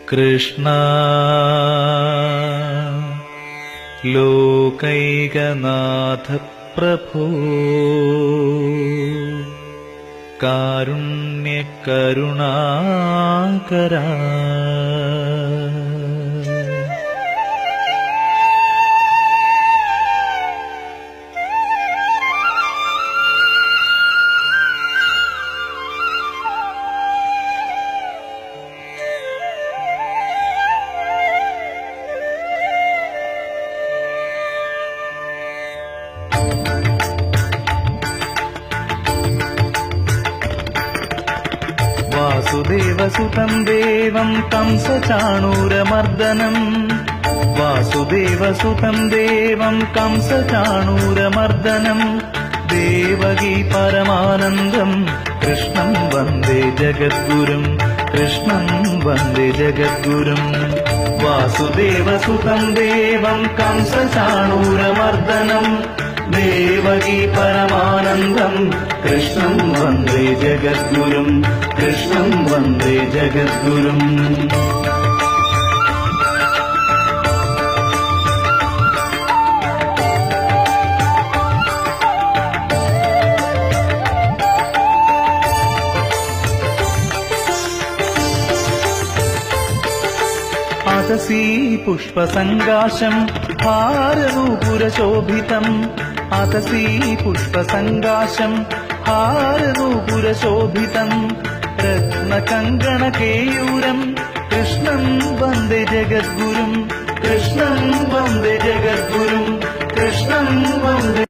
കൃഷ്ണ ലോകൈകനാഥ പ്രഭോ കാരുണ്യകരുണാകരാ വാസുദേവസുതം ദേവം കംസചാണൂരമർദ്ദനം വാസുദേവസുതം ദേവം കംസചാണൂരമർദ്ദനം ദേവകീ പരമാനന്ദം കൃഷ്ണം വന്ദേ ജഗദ്ഗുരും കൃഷ്ണം വന്ദേ ജഗദ്ഗുരും വാസുദേവസുതം ദേവം കംസചാണൂരമർദ്ദനം ദേവകീ പരമാനന്ദം കൃഷ്ണം വന്ദേ ജഗദ്ഗുരും കൃഷ്ണം വന്ദേ ജഗദ്ഗുരും അതസീ പുഷ്പസങ്കാശം ഹാരനൂപുരശോഭിതം അതസീ പുഷ്പസങ്കാശം ഹാരനൂപുരശോഭിതം രത്നകങ്കണകേയൂരം കൃഷ്ണം വന്ദേ ജഗദ്ഗുരും കൃഷ്ണം വന്ദേ ജഗദ്ഗുരും കൃഷ്ണം വന്ദേ